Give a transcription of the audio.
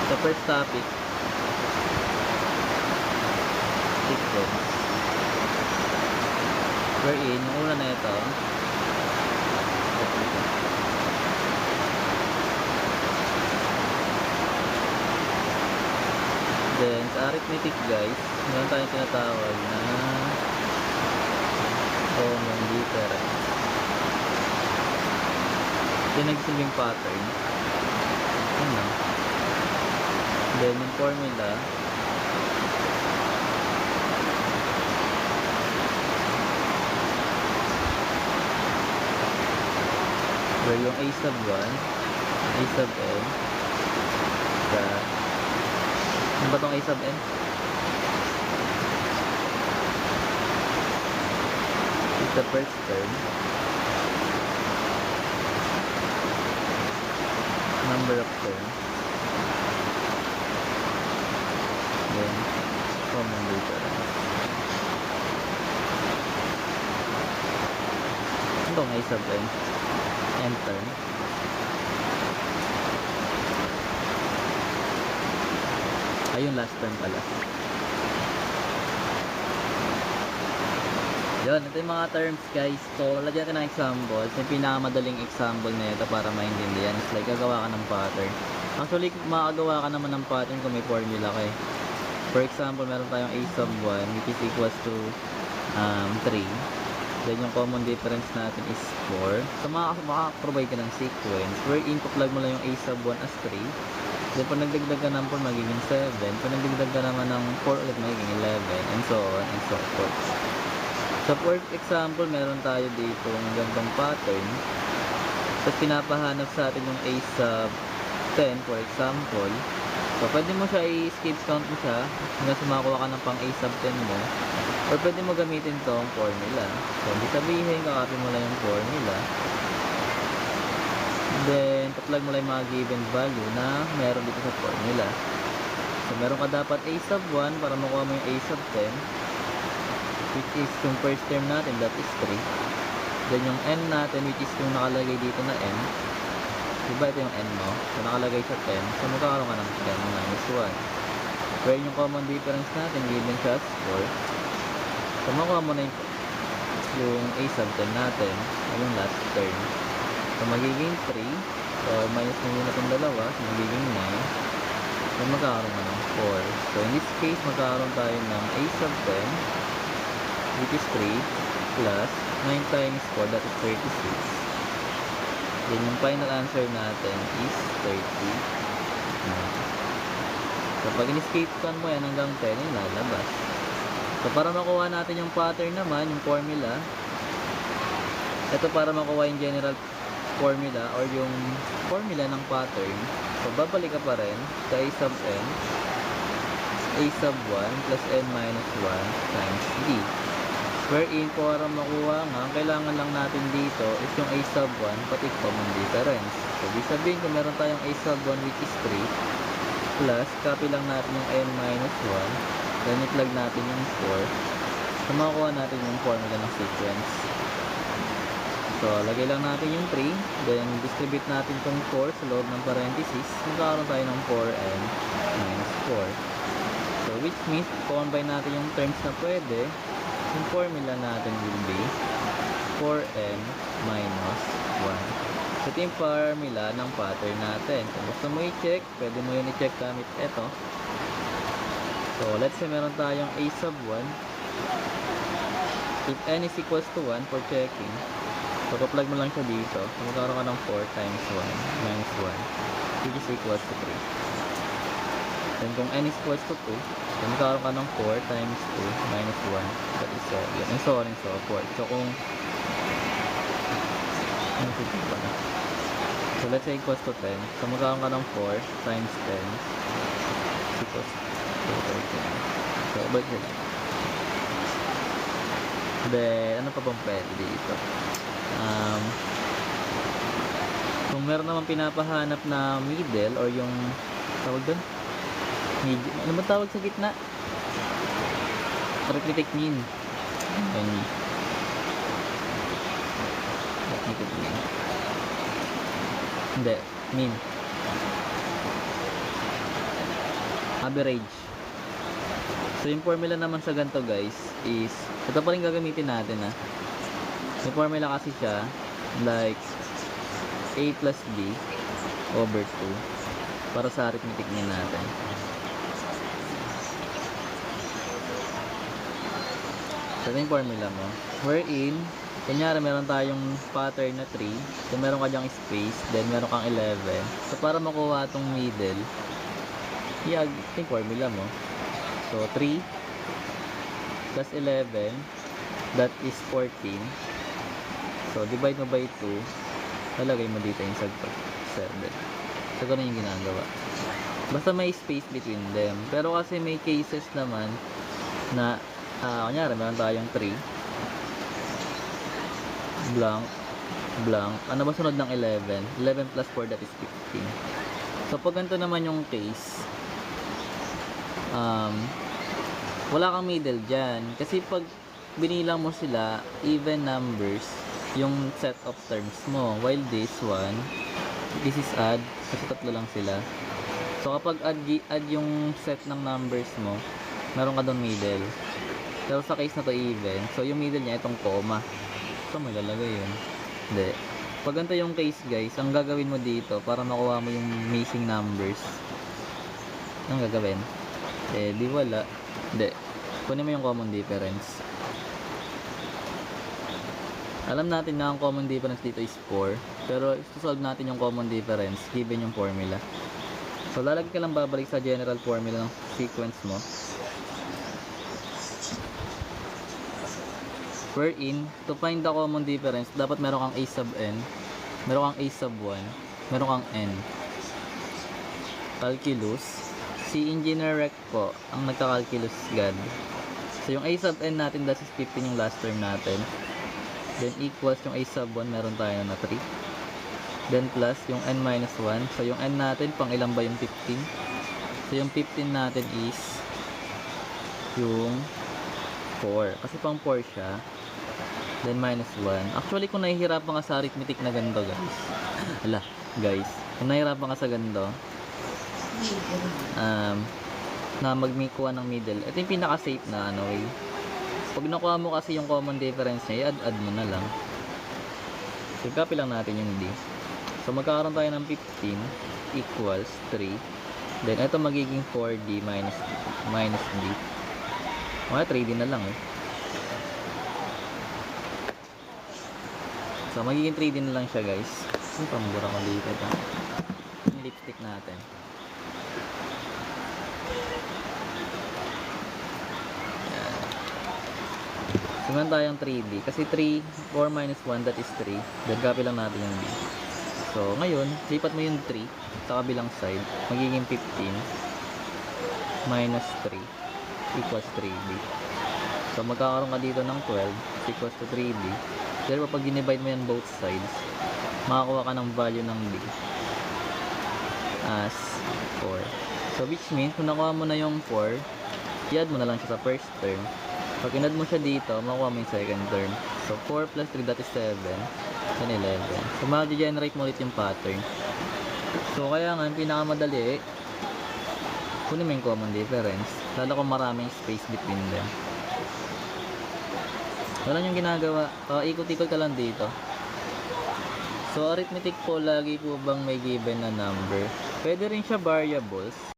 The first topic, sequence. Wherein, yung una na ito, then sa arithmetic guys, meron tayong tinatawag na common difference. Yung nagsilbing pattern. Ano? Then yung formula, where yung a sub 1, a sub n, ano ba tong a sub n? Is the first term, number of terms, then common difference. Ano tong a sub n? N term. Ayun, last term pala. Yun, ito yung mga terms guys. So, lagyan natin ng examples. Yung pinakamadaling example na ito para maintindihan is like gagawa ka ng pattern. Actually, makagawa ka naman ng pattern kung may formula ka eh. For example, meron tayong a sub 1 which is equals to 3. Then yung common difference natin is 4. So makaka-provide ka ng sequence wherein plug mo lang yung a sub 1 as 3. Then pag nagdagdag ka ng 4 magiging 7. Pag nagdagdag ka naman ng 4 ulit magiging 11 and so on and so forth. So for example, meron tayo dito ng gantong pattern. So pinapahanap sa atin yung a sub 10 for example. So pwede mo siya i-skip count mo siya hanggang sumakuha ka ng pang a sub 10 mo. Or pwede mo gamitin tong formula. So, hindi sabihin, kakopy mo lang yung formula. Then, plug mo lang yung mga given value na meron dito sa formula. So, meron ka dapat a sub 1 para makuha mo yung a sub 10. Which is yung first term natin, that is 3. Then, yung n natin, which is yung nakalagay dito na n. Diba ito yung n mo? So, nakalagay sa 10. So, magkakaroon ka ng 10 minus 1. Where yung common difference natin, given siya as 4. So, makuha mo na yung a sub 10 natin, yung last term. So, magiging 3. So, minus mo muna itong dalawa. So, magiging 9. So, magkakaroon ka ng 4. So, in this case, magkakaroon tayo ng a sub 10, which is 3, plus 9 times 4, that is 36. Then, yung final answer natin is 30. So, pag in-escape count mo yan hanggang 10, yung lalabas. So, para makuha natin yung pattern naman, yung formula, ito para makuha yung general formula or yung formula ng pattern. So, babalik ka pa rin sa a sub n, a sub 1 plus n minus 1 times d. Wherein, para makuha nga, ang kailangan lang natin dito is yung a sub 1 pati common difference. So, ibig sabihin kung meron tayong a sub 1 which is 3, plus, copy lang natin yung n minus 1, then i-plug natin yung 4. So, makakuha natin yung formula ng sequence. So, lagay lang natin yung 3. Then, distribute natin itong 4 sa loob ng parenthesis. Magkakaroon tayo ng 4n minus 4. So, which means, combine natin yung terms na pwede. Yung formula natin will be 4n minus 1. So, ito yung formula ng pattern natin. Kung gusto mo i-check, pwede mo yun i-check gamit ito. So, let's say meron tayong a sub 1. If n is equals to 1 for checking, so, plug mo lang siya dito. So, magkakaroon ka ng 4 times 1 minus 1, which is equals to 3. Then, kung n is equals to 2, so, magkakaroon ka ng 4 times 2 minus 1, that is 7. And so on and so forth. So, kung so, let's say equals to 10. So, magkakaroon ka ng 4 times 10 equals to so, balik nila. Then, ano pa bang pwede dito? Kung meron naman pinapahanap na middle or yung tawag doon? Ano ba tawag sa gitna? Arithmetic mean. Arithmetic mean. Hindi, mean. average. So yung formula naman sa ganito guys is, ito pa rin gagamitin natin yung formula kasi siya like A plus B over 2 para sa arithmetic natin. So ito yung formula mo, wherein kunyari meron tayong pattern na 3, then meron ka dyang space, then meron kang 11. So para makuha itong middle, ito yung formula mo. So 3 plus 11, that is 14. So divide mo by 2, lalagay mo dito yung 7. So ganun yung ginagawa. Basta may space between them. Pero kasi may cases naman na kunyari meron tayong 3 blank blank, ano ba sunod ng 11 plus 4, that is 15. So pag ganito naman yung case, wala kang middle dyan kasi pag binilang mo sila even numbers yung set of terms mo, while this is add kasi tatlo lang sila. So kapag add yung set ng numbers mo, meron ka doon middle. Pero sa case na to even, so yung middle niya itong comma, so maglalagay yun. Hindi, pag ganito yung case guys, ang gagawin mo dito para makuha mo yung missing numbers, anong gagawin? Di wala. Hindi, kunin mo yung common difference. Alam natin na ang common difference dito is 4, pero i-solve natin yung common difference given yung formula. So lalagay ka lang babalik sa general formula ng sequence mo, wherein to find the common difference dapat meron kang a sub n, meron kang a sub 1, meron kang n. Calculus, si Engineer Rec po ang nagka-calculus God. So yung a sub n natin, that is 15 yung last term natin, then equals yung a sub 1, meron tayo na 3, then plus yung n minus 1. So yung n natin pang ilan ba yung 15? So yung 15 natin is yung 4 kasi pang 4 siya, then minus 1. Actually kung nahihirapan ka sa arithmetic na ganito guys, kung nahihirapan ka sa ganito na magmikuha ng middle, ito yung pinaka safe na way. Pag nakuha mo kasi yung common difference niya, i-add mo na lang. So copy lang natin yung D. So magkakaroon tayo ng 15 equals 3, then ito magiging 4D minus D. Mga 3D na lang So magiging 3D na lang siya guys. Yung pambura ko dito yung lipstick natin. So meron tayong 3D kasi 4 minus 1, that is 3, then copy lang natin yung D. So ngayon lipat mo yung 3 sa kabilang side, magiging 15 minus 3 equals 3D. So magkakaroon ka dito ng 12 equals to 3D. Pero pag dinivide mo yan both sides, makakuha ka ng value ng D as 4. So which means kung nakuha mo na yung 4, i-add mo na lang siya sa first term. Pag in-add mo siya dito, makuha mo yung second term. So 4 plus 3, that is 7, then 11. So mag-generate mo ulit yung pattern. So kaya nga pinakamadali, kunin mo yung common difference, lalo kung maraming space between them. Wala yung ginagawa, ikot-ikot ka lang dito. So arithmetic po, lagi po bang may given na number? Pwede rin siya variables.